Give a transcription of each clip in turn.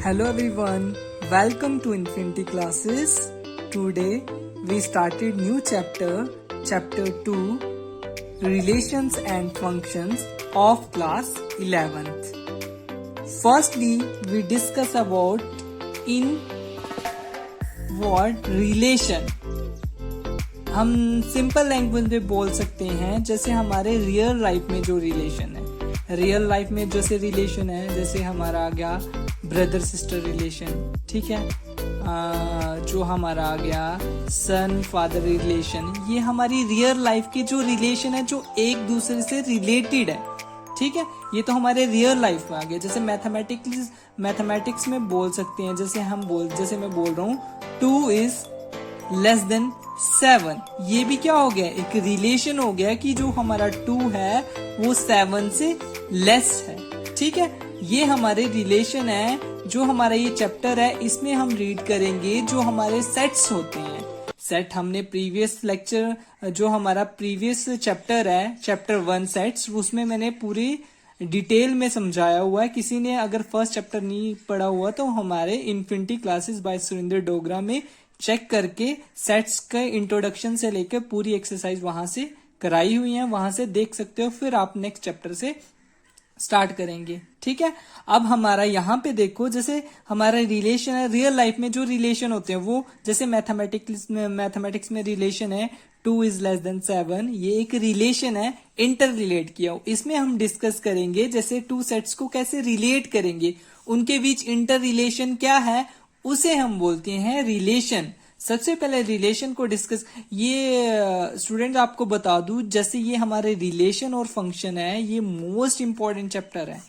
Hello everyone, welcome to Infinity Classes. Today we started new chapter 2, Relations and Functions of class 11th. Firstly, we discuss about in what relation. हम simple language में बोल सकते हैं जैसे हमारे real life में जो relation है, रियल लाइफ में जैसे रिलेशन है, जैसे हमारा आ गया ब्रदर सिस्टर रिलेशन, ठीक है, जो हमारा आ गया सन फादर रिलेशन, ये हमारी रियल लाइफ के जो रिलेशन है जो एक दूसरे से रिलेटेड है, ठीक है, ये तो हमारे रियल लाइफ में आ गया. जैसे मैथमेटिक्स में बोल सकते हैं, जैसे मैं बोल रहा हूँ 2 is लेस देन 7, ये भी क्या हो गया, एक रिलेशन हो गया कि जो हमारा 2 है वो 7 से लेस है, ठीक है. ये हमारे रिलेशन है. जो हमारा ये चैप्टर है इसमें हम रीड करेंगे जो हमारे सेट्स होते हैं. सेट हमने प्रीवियस लेक्चर, जो हमारा प्रीवियस चैप्टर है चैप्टर 1 सेट्स, उसमें मैंने पूरी डिटेल में समझाया हुआ है. किसी ने अगर फर्स्ट चैप्टर नहीं पढ़ा हुआ तो हमारे infinity classes bye Surendra Dogra में चेक करके सेट्स के इंट्रोडक्शन से लेकर पूरी एक्सरसाइज वहां से कराई हुई है, वहां से देख सकते हो. फिर आप नेक्स्ट चैप्टर से स्टार्ट करेंगे, ठीक है. अब हमारा यहाँ पे देखो, जैसे हमारा रिलेशन है रियल लाइफ में, जो रिलेशन होते हैं वो जैसे मैथमेटिक्स में रिलेशन है 2 is लेस देन 7, ये एक रिलेशन है इंटर रिलेट किया. इसमें हम डिस्कस करेंगे जैसे 2 सेट्स को कैसे रिलेट करेंगे, उनके बीच इंटर रिलेशन क्या है, उसे हम बोलते हैं रिलेशन. सबसे पहले रिलेशन को डिस्कस, ये स्टूडेंट आपको बता दूं, जैसे ये हमारे रिलेशन और फंक्शन है, ये मोस्ट इंपॉर्टेंट चैप्टर है,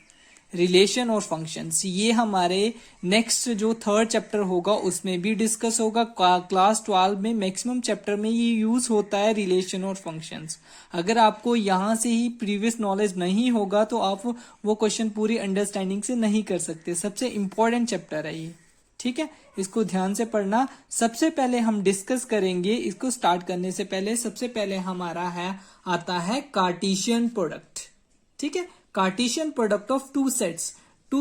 रिलेशन और फंक्शंस. ये हमारे नेक्स्ट जो थर्ड चैप्टर होगा उसमें भी डिस्कस होगा. क्लास 12 में मैक्सिमम चैप्टर में ये यूज होता है रिलेशन और फंक्शंस. अगर आपको यहाँ से ही प्रीवियस नॉलेज नहीं होगा तो आप वो क्वेश्चन पूरी अंडरस्टैंडिंग से नहीं कर सकते. सबसे इंपॉर्टेंट चैप्टर है ये, ठीक है, इसको ध्यान से पढ़ना. सबसे पहले हम डिस्कस करेंगे, इसको स्टार्ट करने से पहले सबसे पहले हमारा आता है कार्टेशियन प्रोडक्ट, ठीक है. कार्टेशियन प्रोडक्ट ऑफ 2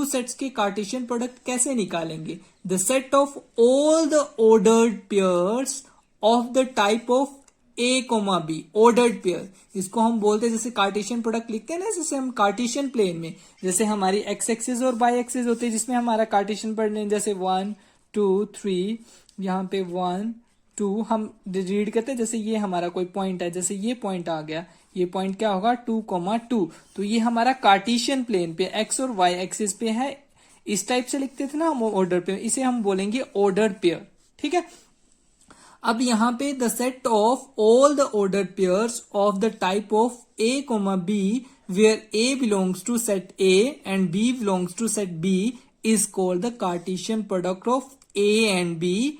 सेट्स के कार्टेशियन प्रोडक्ट कैसे निकालेंगे. The set of all the ordered pairs of the type of A, B, ordered pair, इसको हम बोलते हैं. जैसे कार्टेशियन प्रोडक्ट लिखते हैं ना, जैसे हम कार्टेशियन प्लेन में, जैसे हमारी एक्स एक्सिस और वाई एक्सिस होते हैं जिसमें हमारा कार्टेशियन प्रोडक्ट, जैसे 1 2 3, यहाँ पे 1 2 हम रीड करते हैं. जैसे ये हमारा कोई पॉइंट है, जैसे ये पॉइंट आ गया, ये पॉइंट क्या होगा 2, 2, तो ये हमारा कार्टेशियन प्लेन पे एक्स और वाई एक्सिस पे है. इस टाइप से लिखते थे ना हम ऑर्डर पे, इसे हम बोलेंगे ऑर्डर्ड पेयर, ठीक है. अब यहाँ पे the set of all the ordered pairs of the type of A, B, where A belongs to set A and B belongs to set B is called the Cartesian product of A and B.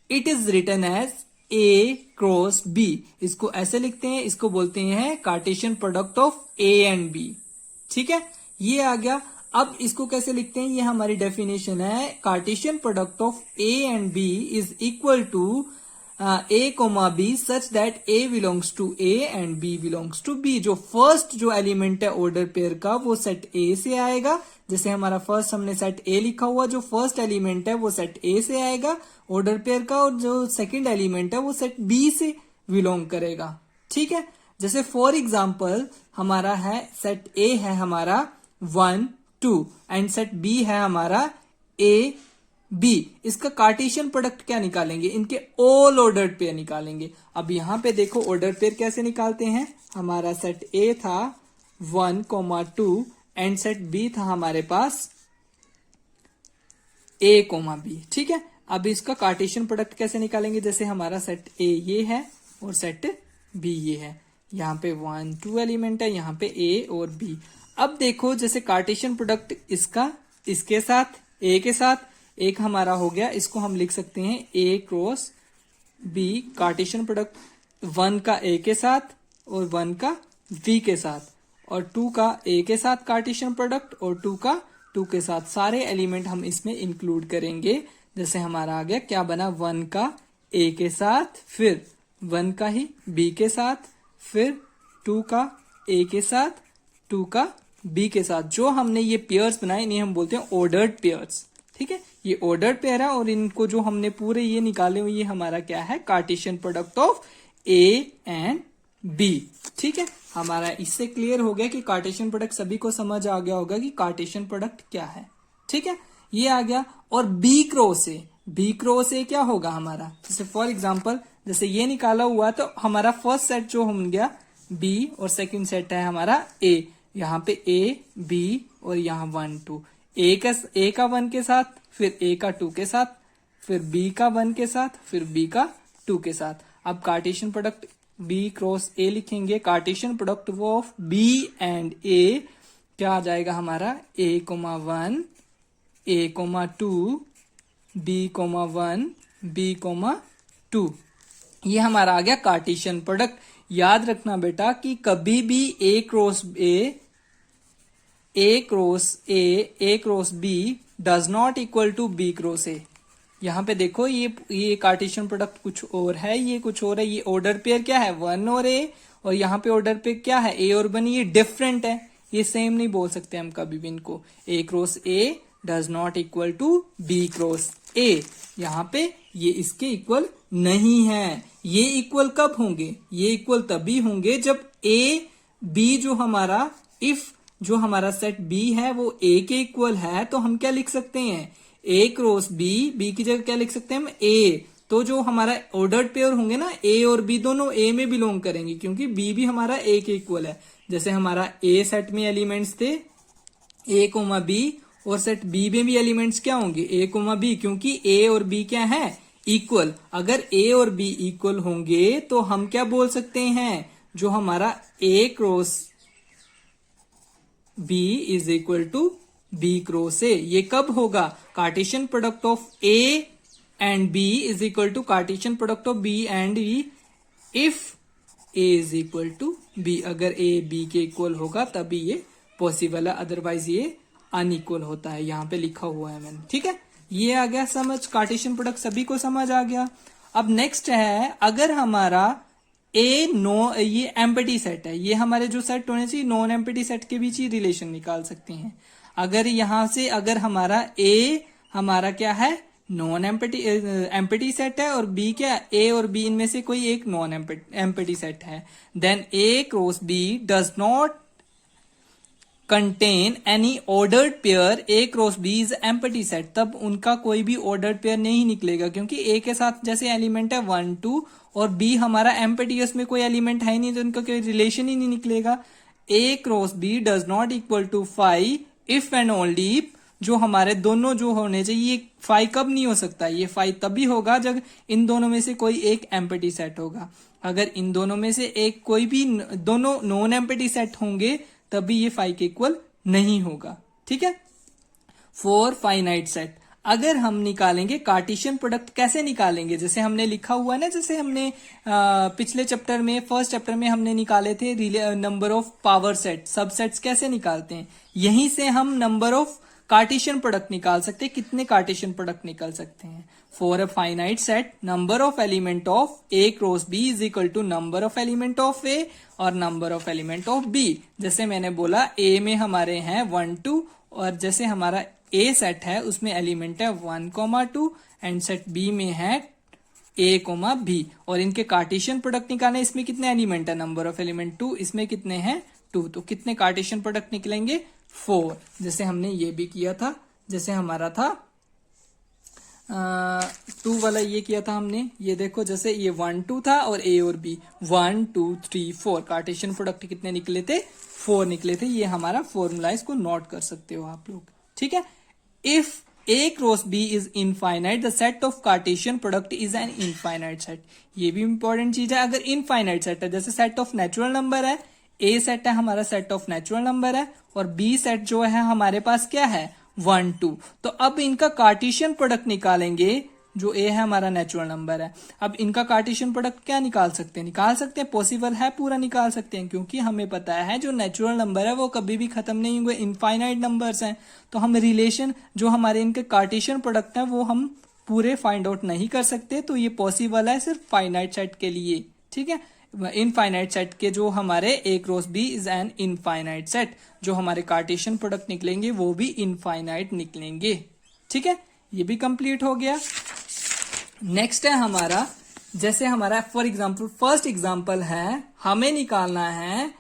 It is written as A cross B. इसको ऐसे लिखते हैं, इसको बोलते हैं Cartesian product of A and B, ठीक है. ये आ गया. अब इसको कैसे लिखते हैं, ये हमारी डेफिनेशन है. Cartesian product of A and B is equal to A, B such that A belongs to A and B belongs to B. जो फर्स्ट जो एलिमेंट है ऑर्डर पेयर का वो सेट A से आएगा. जैसे हमारा फर्स्ट हमने सेट A लिखा हुआ, जो फर्स्ट एलिमेंट है वो सेट A से आएगा ऑर्डर पेयर का, और जो सेकंड एलिमेंट है वो सेट B से बिलोंग करेगा, ठीक है. जैसे फॉर एग्जांपल हमारा है सेट A है हमारा 1 2 एंड सेट B है हमारा A B. इसका कार्टेशियन प्रोडक्ट क्या निकालेंगे, इनके ऑल ऑर्डर्ड पेयर निकालेंगे. अब यहां पे देखो ऑर्डर पेयर कैसे निकालते हैं. हमारा सेट A था 1, 2 एंड सेट B था हमारे पास A, B, ठीक है. अब इसका कार्टेशियन प्रोडक्ट कैसे निकालेंगे, जैसे हमारा सेट A ये है और सेट B ये है. यहाँ पे 1 2 एलिमेंट है, यहाँ पे A और B. अब देखो जैसे कार्टेशियन प्रोडक्ट इसका इसके साथ A के साथ एक हमारा हो गया, इसको हम लिख सकते हैं A cross B. Cartesian product 1 का A के साथ और 1 का B के साथ, और 2 का A के साथ कार्टेशियन प्रोडक्ट और 2 का 2 के साथ. सारे एलिमेंट हम इसमें इंक्लूड करेंगे. जैसे हमारा आ गया क्या बना, 1 का A के साथ, फिर 1 का ही B के साथ, फिर 2 का A के साथ, 2 का B के साथ. जो हमने ये पेयर्स बनाए इन्हें हम बोलते हैं ऑर्डर्ड पेयर्स, ठीक है, ये ऑर्डर्ड पेयर है और इनको जो हमने पूरे ये निकाले हुए ये हमारा क्या है, Cartesian product of A and B. ठीक है, हमारा इससे क्लियर हो गया कि कार्टेशियन प्रोडक्ट, सभी को समझ आ गया होगा कि कार्टेशियन प्रोडक्ट क्या है। ठीक है, ये आ गया। और B cross A, B cross A क्या होगा हमारा, जैसे फॉर एग्जांपल जैसे ये निकाला हुआ तो हमारा फर्स्ट सेट जो हो गया बी और सेकंड सेट है हमारा ए, यहाँ पे ए बी और यहाँ 1 2, ए का 1 के साथ, फिर ए का 2 के साथ, फिर बी का 1 के साथ, फिर बी का 2 के साथ। अब Cartesian product B cross A लिखेंगे, Cartesian product of B and A क्या आ जाएगा हमारा, a, 1 a, 2 b, 1 b, 2। ये हमारा आ गया कार्टेशियन प्रोडक्ट। याद रखना बेटा कि कभी भी a cross b does not equal to b cross a। यहाँ पे देखो ये कार्टेशियन प्रोडक्ट कुछ और है, ये कुछ और है। ये ऑर्डर पेयर क्या है, 1 और a, और यहाँ पे ऑर्डर पेयर क्या है, a और 1। ये डिफरेंट है, ये सेम नहीं बोल सकते हम कभी भी इनको। a cross a does not equal to b cross a। यहाँ पे ये इसके इक्वल नहीं है। ये इक्वल कब होंगे, ये इक्वल तभी होंगे जब a b जो हमारा, इफ जो हमारा सेट b है वो a के इक्वल है, तो हम क्या लिख सकते हैं, a क्रॉस b की जगह क्या लिख सकते हैं हम, a। तो जो हमारा ऑर्डर्ड पेयर होंगे ना, a और b दोनों a में बिलोंग करेंगे, क्योंकि b भी हमारा a के इक्वल है। जैसे हमारा a सेट में एलिमेंट्स थे a, b, और सेट b में भी एलिमेंट्स क्या होंगे, a, b, क्योंकि a और b क्या है, इक्वल। अगर a और b इक्वल होंगे तो हम क्या बोल सकते हैं, जो हमारा a cross b is equal to b cross a। ये कब होगा, Cartesian product of a and b is equal to Cartesian product of b and e if a is equal to b। अगर a b के इक्वल होगा तभी ये possible है, अदरवाइज ये अनइक्वल होता है। यहाँ पे लिखा हुआ है मैंने। ठीक है, ये आ गया समझ, कार्टेशियन प्रोडक्ट सभी को समझ आ गया। अब नेक्स्ट है, अगर हमारा ये एम्प्टी सेट है, ये हमारे जो सेट होने चाहिए नॉन एम्प्टी सेट के बीच ही रिलेशन निकाल सकते हैं। अगर यहां से अगर हमारा a हमारा क्या है, नॉन एम्प्टी सेट है, और b क्या, a और b इनमें से कोई एक नॉन एम्प्टी सेट है, then a cross b does not contain any ordered pair, a cross b is empty set. तब उनका कोई भी ऑर्डर्ड पेयर नहीं निकलेगा, क्योंकि a के साथ जैसे एलिमेंट है 1 2 और b हमारा एम्प्टी है, उसमें कोई एलिमेंट है नहीं, तो उनका कोई रिलेशन ही नहीं निकलेगा। a cross b does not equal to 5 if and only if, जो हमारे दोनों जो होने चाहिए, ये 5 कब नहीं हो सकता, ये 5 तभी होगा जब इन दोनों में से कोई एक एम्प्टी सेट होगा। अगर इन दोनों में से एक कोई भी दोनों नॉन एम्प्टी सेट होंगे तभी ये 5 के इक्वल नहीं होगा। ठीक है, फॉर फाइनाइट सेट अगर हम निकालेंगे कार्टेशियन प्रोडक्ट कैसे निकालेंगे, जैसे हमने लिखा हुआ है ना, जैसे हमने पिछले चैप्टर में, फर्स्ट चैप्टर में हमने निकाले थे number of power set, subsets कैसे निकालते हैं, यहीं से हम नंबर ऑफ कार्टेशियन प्रोडक्ट निकाल सकते हैं। कितने कार्टेशियन प्रोडक्ट निकल सकते हैं, for a finite set number of element of a cross b is equal to number of element of a और number of element of b। जैसे मैंने बोला a में हमारे हैं 1 2, और जैसे हमारा a सेट है उसमें एलिमेंट है 1 2 एंड सेट b में है a b, और इनके कार्टेशियन प्रोडक्ट निकालने, इसमें कितने एलिमेंट है, नंबर ऑफ एलिमेंट 2, इसमें कितने हैं 2, तो कितने कार्टेशियन प्रोडक्ट निकलेंगे 4। जैसे हमने ये भी किया था, जैसे हमारा था 2 वाला ये किया था हमने, ये देखो जैसे ये 1 2 था और a और b 1 2 3 4, कार्टेशियन प्रोडक्ट कितने निकले थे, 4 निकले थे। ये हमारा फॉर्मूला, इसको नोट कर सकते हो आप लोग। ठीक है, if a cross b is infinite the set of Cartesian product is an infinite set. ये भी इंपॉर्टेंट चीज है। अगर इनफाइनाइट सेट है, जैसे सेट ऑफ नेचुरल नंबर है, a सेट है हमारा सेट ऑफ नेचुरल नंबर है, और b सेट जो है हमारे पास क्या है 1 2, तो अब इनका कार्टेशियन प्रोडक्ट निकालेंगे। जो a है हमारा नेचुरल नंबर है, अब इनका कार्टेशियन प्रोडक्ट क्या निकाल सकते हैं, पॉसिबल है, पूरा निकाल सकते हैं, क्योंकि हमें पता है जो नेचुरल नंबर है वो कभी भी खत्म नहीं हुए, इनफाइनाइट नंबर्स हैं। तो हम रिलेशन जो हमारे इनके कार्टेशियन प्रोडक्ट है वो हम पूरे फाइंड आउट नहीं कर सकते, तो ये पॉसिबल है सिर्फ फाइनाइट सेट के लिए। ठीक है, इनफाइनाइट सेट के जो हमारे a cross b is an infinite set, जो हमारे कार्टेशियन प्रोडक्ट निकलेंगे वो भी इनफाइनाइट निकलेंगे। ठीक है, ये भी कंप्लीट हो गया। नेक्स्ट है हमारा, जैसे हमारा फॉर एग्जाम्पल फर्स्ट एग्जाम्पल है, हमें निकालना है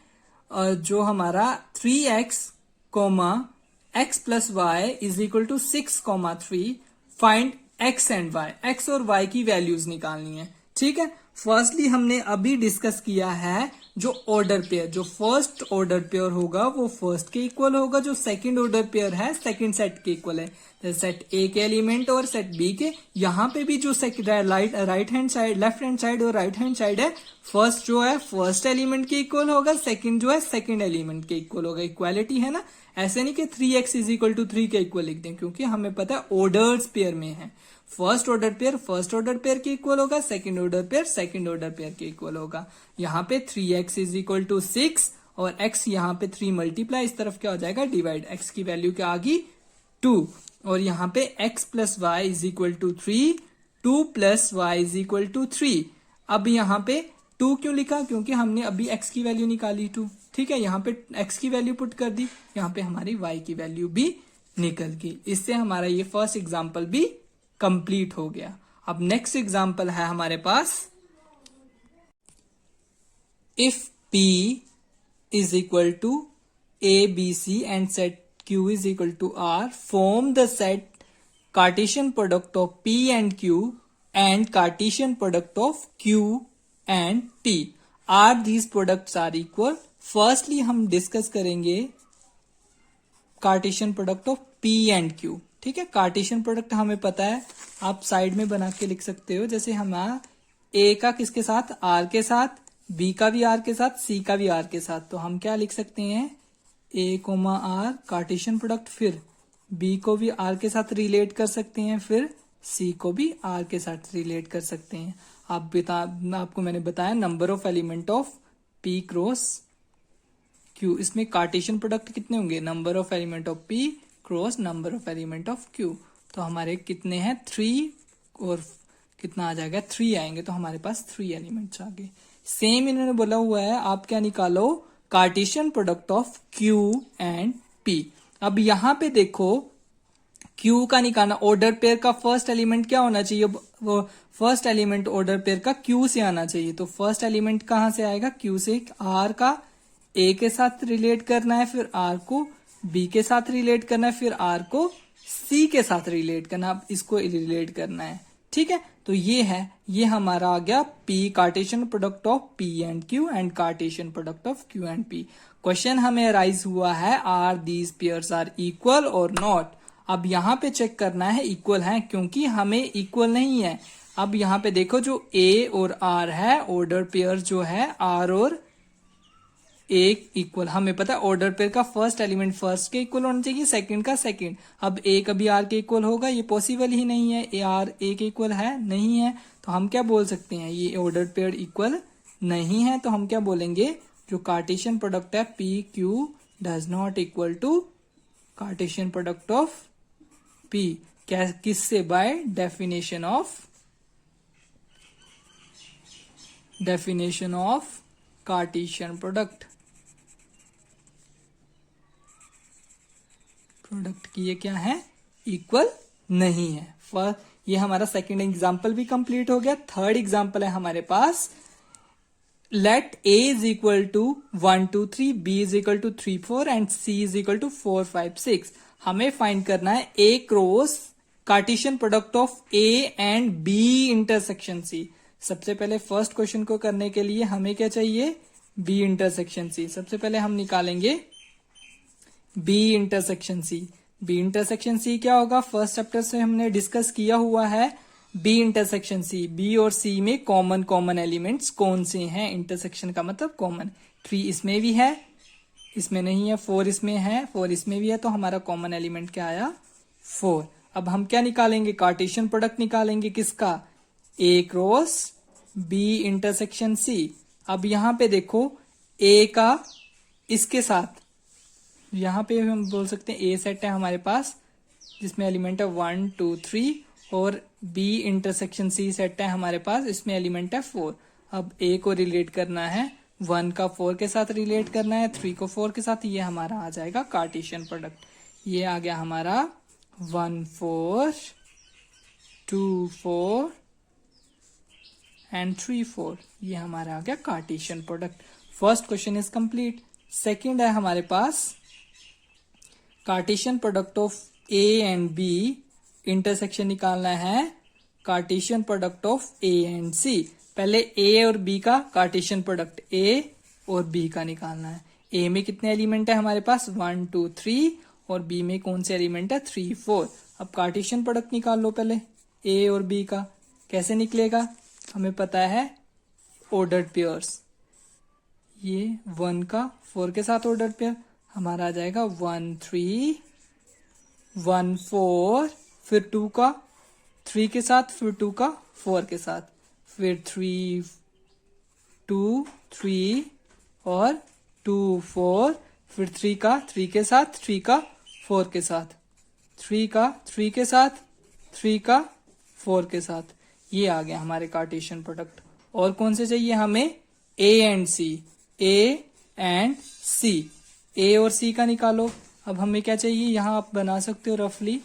जो हमारा 3x comma x plus y is equal to 6,3 find x and y, x और y की वैल्यूज निकालनी है। ठीक है, फर्स्टली हमने अभी डिस्कस किया है जो ऑर्डर पेयर, जो फर्स्ट ऑर्डर पेयर होगा वो फर्स्ट के इक्वल होगा, जो सेकंड ऑर्डर पेयर है सेकंड सेट के इक्वल है, सेट ए के एलिमेंट और सेट बी के। यहाँ पे भी जो right hand side, left hand side और राइट हैंड साइड है, फर्स्ट जो है फर्स्ट एलिमेंट के इक्वल होगा, सेकंड जो है सेकंड एलिमेंट के इक्वल होगा। इक्वालिटी है ना, ऐसे नहीं कि 3x इज इक्वल टू 3 के इक्वल लिख दें, क्योंकि हमें पता है ऑर्डर्स पेयर में है। First order pair first order pair के इक्वल होगा, second order pair second order pair के इक्वल होगा। यहाँ पे 3x इज इक्वल टू 6 और x यहाँ पे 3 मल्टीप्लाई, इस तरफ क्या हो जाएगा डिवाइड, x की वैल्यू क्या आ गई 2, और यहाँ पे x plus y is equal to 3, 2 plus y is equal to 3। अब यहाँ पे 2 क्यों लिखा, क्योंकि हमने अभी x की वैल्यू निकाली 2। ठीक है, यहाँ पे x की वैल्यू पुट कर दी, यहाँ पे हमारी y की वैल्यू भी निकल गई। इससे हमारा ये फर्स्ट एग्जाम्पल भी कंप्लीट हो गया। अब नेक्स्ट एग्जाम्पल है हमारे पास, if P is equal to ABC and set Q is equal to R, form the set Cartesian product of P and Q and Cartesian product of Q and P। Are these products are equal. Firstly हम discuss करेंगे Cartesian product of P and Q। ठीक है, Cartesian product हमें पता है, आप side में बना के लिख सकते हो, जैसे हमारा A का किसके साथ, R के साथ, B का भी R के साथ, C का भी R के साथ, तो हम क्या लिख सकते हैं A comma R Cartesian product, फिर B को भी R के साथ रिलेट कर सकते हैं, फिर C को भी R के साथ रिलेट कर सकते हैं। आपको मैंने बताया number of element of P cross Q, इसमें कार्टेशियन प्रोडक्ट कितने होंगे, number of element of P cross number of element of Q। तो हमारे कितने हैं 3 और कितना आ जाएगा 3 आएंगे, तो हमारे पास 3 एलिमेंट्स आ गए। सेम इन्होंने बोला हुआ है आप क्या निकालो Cartesian product of Q and P। अब यहाँ पे देखो Q का निकालना, ऑर्डर पेयर का फर्स्ट एलिमेंट क्या होना चाहिए, वो फर्स्ट एलिमेंट ऑर्डर पेयर का Q से आना चाहिए। तो फर्स्ट एलिमेंट कहाँ से आएगा, Q से। R का A के साथ रिलेट करना है, फिर R को B के साथ रिलेट करना है, फिर R को C के साथ रिलेट करना, अब इसको रिलेट करना है। ठीक है, तो ये है, ये हमारा आ गया P Cartesian product of P and Q and Cartesian product of Q and P। Question हमें राइज हुआ है are these pairs are equal और नॉट। अब यहाँ पे चेक करना है इक्वल है, क्योंकि हमें इक्वल नहीं है। अब यहाँ पे देखो जो A और R है, ऑर्डर पेयर जो है R और एक इक्वल, हमें पता है ऑर्डर पेयर का फर्स्ट एलिमेंट फर्स्ट के इक्वल होना चाहिए, सेकंड का सेकंड। अब A कभी R के इक्वल होगा, ये पॉसिबल ही नहीं है। R A के इक्वल है नहीं है, तो हम क्या बोल सकते हैं ये ऑर्डर पेयर इक्वल नहीं है। तो हम क्या बोलेंगे, जो कार्टेशियन प्रोडक्ट है P Q does not equal to Cartesian product of P। क्या, किससे, by definition of Cartesian product की ये क्या है, इक्वल नहीं है। ये हमारा सेकंड एग्जाम्पल भी कंप्लीट हो गया। थर्ड एग्जाम्पल है हमारे पास, let A is equal to 1 2 3, B is equal to 3 4 and C is equal to 4 5 6। हमें फाइंड करना है A cross Cartesian product of A and B intersection C। सबसे पहले फर्स्ट क्वेश्चन को करने के लिए हमें क्या चाहिए, B इंटरसेक्शन C। सबसे पहले हम निकालेंगे B intersection C। B intersection C क्या होगा, फर्स्ट चैप्टर से हमने डिस्कस किया हुआ है। B इंटरसेक्शन C, B और C में कॉमन एलिमेंट्स कौन से हैं, इंटरसेक्शन का मतलब कॉमन। 3 इसमें भी है, इसमें नहीं है, 4 इसमें है, 4 इसमें भी है, तो हमारा कॉमन एलिमेंट क्या आया 4। अब हम क्या निकालेंगे, कार्टेशियन प्रोडक्ट निकालेंगे किसका, A cross B intersection C। अब यहाँ पे देखो A का इसके साथ, यहाँ पे हम बोल सकते हैं A सेट है हमारे पास जिसमें एलिमेंट है 1 2 3, और B इंटरसेक्शन C सेट है हमारे पास, इसमें एलिमेंट है 4। अब A को रिलेट करना है, 1 का 4 के साथ रिलेट करना है, 3 को 4 के साथ, ये हमारा आ जाएगा कार्टेशियन प्रोडक्ट। ये आ गया हमारा 1 4, 2 4 एंड 3 4। ये हमारा आ गया Cartesian product. First question is complete. Second है हमारे पास Cartesian product of A and B, intersection निकालना है Cartesian product of A and C. पहले ए और बी का कार्टेशियन प्रोडक्ट ए और बी का निकालना है। ए में कितने एलिमेंट है हमारे पास 1 2 3 और बी में कौन से एलिमेंट है 3 4। अब कार्टेशियन प्रोडक्ट निकाल लो पहले ए और बी का। कैसे निकलेगा, हमें पता है ऑर्डर्ड पेयर्स। ये 1 का 4 के साथ ऑर्डर्ड पेयर हमारा आ जाएगा 1 3 1 4, फिर 2 का 3 के साथ, फिर 2 का 4 के साथ, फिर 3 2 3 और 2 4, फिर 3 का 3 के साथ, 3 का 4 के साथ, 3 का 3 के साथ, 3 का 4 के साथ। ये आ गया हमारे कार्टेशियन प्रोडक्ट। और कौन से चाहिए हमें, ए एंड सी। ए एंड सी, ए और सी का निकालो। अब हमें क्या चाहिए, यहां आप बना सकते हो रफली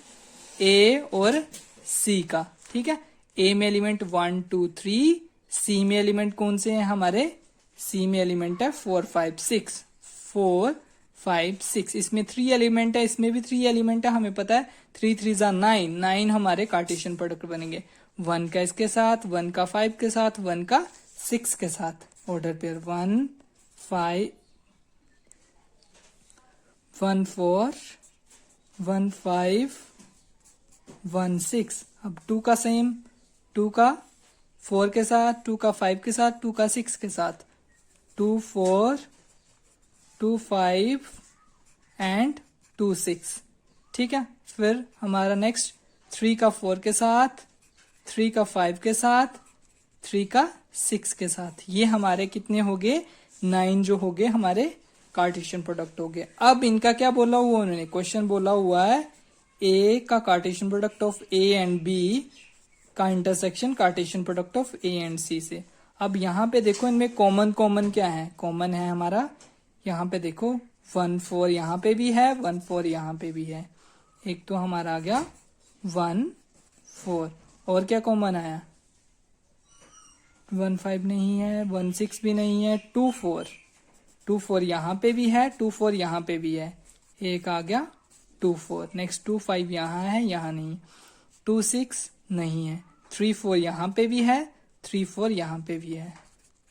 ए और सी का। ठीक है, ए में एलिमेंट 1 2 3, सी में एलिमेंट कौन से हैं हमारे, सी में एलिमेंट है 4 5 6, 4 5 6। इसमें 3 एलिमेंट है, इसमें भी 3 एलिमेंट है। हमें पता है 3 3 जा 9, 9 हमारे कार्टेशियन प्रोडक्ट बनेंगे। 1 का इसके साथ, 1 का 5 के साथ, 1 का 6 के साथ। Order pair 1 5 1 4 1 5 1 6। अब 2 का सेम, 2 का 4 के साथ, 2 का 5 के साथ, 2 का 6 के साथ, 2 4 2 5 एंड 2 6। ठीक है, फिर हमारा नेक्स्ट 3 का 4 के साथ, 3 का 5 के साथ, 3 का 6 के साथ। ये हमारे कितने हो गए, 9 जो हो गए हमारे कार्टेशियन प्रोडक्ट हो गए। अब इनका क्या बोला हुआ उन्होंने, क्वेश्चन बोला हुआ है ए का Cartesian product of A and B का intersection Cartesian product of A and C से। अब यहाँ पे देखो इनमें कॉमन क्या है, कॉमन है हमारा यहाँ पे देखो 1 4 यहाँ पे भी है, 1 4 यहाँ पे भी है। एक तो हमारा आ गया 1 4, और क्या कॉमन आया, 1 5 नहीं है, 1 6 भी नहीं है, 2 4 यहाँ पे भी है, 2 4 यहाँ पे भी है। एक आ गया 2 4, नेक्स्ट 2 5 यहाँ है, यहाँ नहीं, 2 6 नहीं है, 3 4 यहाँ पे भी है, 3 4 यहाँ पे भी है,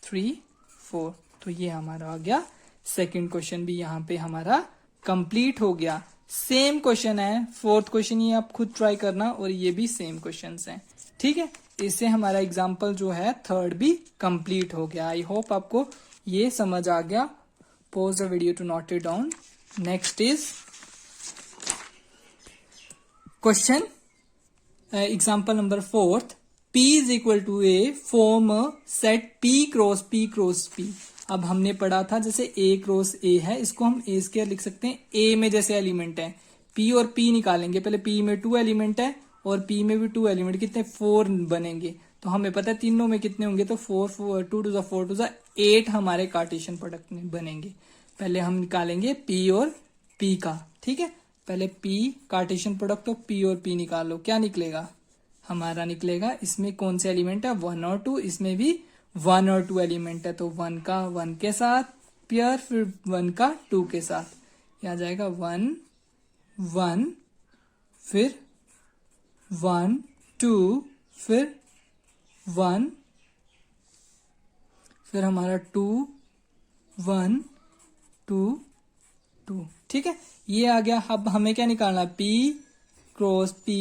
3 4। तो ये हमारा आ गया सेकंड क्वेश्चन भी यहाँ पे हमारा कंप्लीट हो गया। सेम क्वेश्चन है, फोर्थ क्वेश्चन ये आप खुद ट्राई करना, और ये भी सेम क्वेश्चंस हैं। ठीक है, इससे हमारा एग्जाम्पल जो है थर्ड भी कंप्लीट हो गया। आई होप आपको ये समझ आ गया। Pause the video to note it down. Next is question example number 4। P is equal to A, form a set P cross P cross P। अब हमने पढ़ा था जैसे A क्रॉस A है, इसको हम A स्क्वायर लिख सकते हैं। A में जैसे एलिमेंट है, P और P निकालेंगे। पहले P में 2 एलिमेंट है और P में भी 2 एलिमेंट, कितने 4 बनेंगे। तो हमें पता है तीनों में कितने होंगे, तो 4 4 2 टू 4 टू 8 हमारे कार्टेशियन प्रोडक्ट में बनेंगे। पहले हम निकालेंगे P और P का। ठीक है, पहले P Cartesian product of P और P निकालो। क्या निकलेगा हमारा, निकलेगा इसमें कौन से एलिमेंट है 1 और 2, इसमें भी 1 और 2 एलिमेंट है। तो 1 का 1 के साथ पेयर, फिर 1 का 2 के साथ। यह आ जाएगा 1 1, फिर 1 2, फिर 1, फिर हमारा 2 1 2 2। ठीक है, ये आ गया। अब हमें क्या निकालना है, P cross P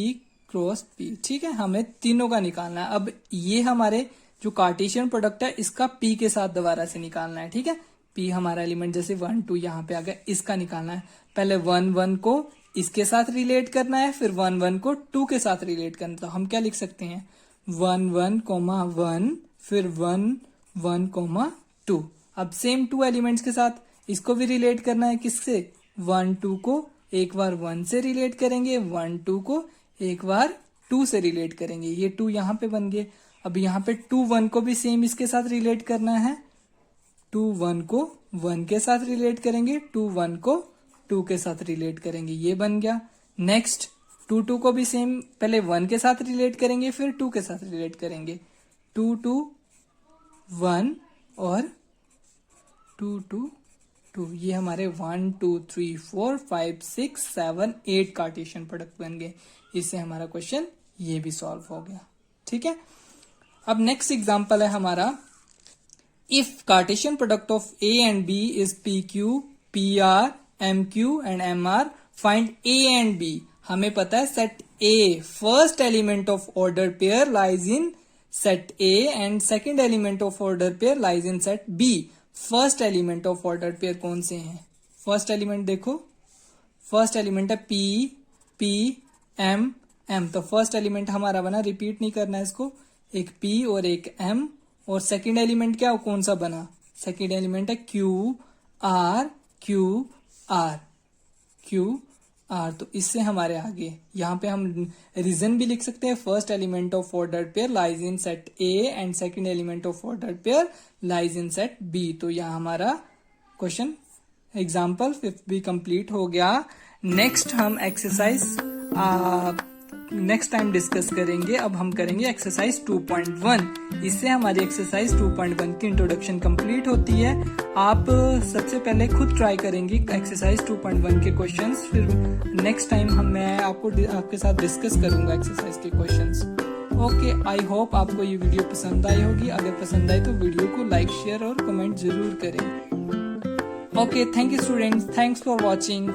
cross P। ठीक है, हमें तीनों का निकालना है। अब ये हमारे जो कार्टेशियन प्रोडक्ट है इसका P के साथ दोबारा से निकालना है। ठीक है, P हमारा एलिमेंट जैसे 1 2 यहाँ पे आ गया, इसका निकालना है। पहले 1 1 को इसके साथ रिलेट करना है, फिर 1 1 को 2 के साथ रिलेट करना है। तो हम क्या लिख सकते हैं 1 1 1, फिर 1 1 2। अब सेम 2 एलिमेंट्स के साथ इसको भी रिलेट करना है, किससे 1 2 को एक बार 1 से रिलेट करेंगे, 1 2 को एक बार 2 से रिलेट करेंगे। ये 2 यहाँ पे बन गए। अब यहाँ पे 2 1 को भी सेम इसके साथ रिलेट करना है, 2 1 को 1 के साथ रिलेट करेंगे, 2 1 को 2 के साथ रिलेट करेंगे। ये बन गया। नेक्स्ट 2 को भी सेम पहले 1 के साथ रिलेट करेंगे फिर 2 के साथ रिलेट करेंगे। 2 2 1 और 2 2 2, ये हमारे 1 2 3 4 5 6 7 8 कार्टेशियन प्रोडक्ट बन गए। इससे हमारा क्वेश्चन ये भी सॉल्व हो गया। ठीक है, अब नेक्स्ट एग्जांपल है हमारा, if Cartesian product of A and B is P Q P R M Q and M R, find A and B. हमें पता है set A first element of order pair lies in set A and second element of order pair lies in set B. First element of order pair कौन से हैं? First element देखो, first element है P P M M, तो first element हमारा बना, repeat नहीं करना है इसको, एक पी और एक एम। और सेकेंड एलिमेंट क्या कौन सा बना? सेकेंड एलिमेंट है Q R Q R Q R. तो इससे हमारे आगे यहाँ पे हम रीजन भी लिख सकते हैं, first element of order pair lies in set A and second element of order pair lies in set B. तो यहाँ हमारा क्वेश्चन एग्जाम्पल 5 भी कंप्लीट हो गया। नेक्स्ट हम एक्सरसाइज नेक्स्ट टाइम डिस्कस करेंगे। अब हम करेंगे एक्सरसाइज 2.1। इससे हमारी एक्सरसाइज 2.1 की इंट्रोडक्शन कंप्लीट होती है। आप सबसे पहले खुद ट्राई करेंगे एक्सरसाइज 2.1 के क्वेश्चंस, फिर नेक्स्ट टाइम मैं आपके साथ डिस्कस करूंगा एक्सरसाइज के क्वेश्चंस। ओके, आई होप आपको ये वीडियो पसंद आई होगी। अगर पसंद आई तो वीडियो को लाइक शेयर और कमेंट जरूर करें। Okay, thank you students, thanks for watching.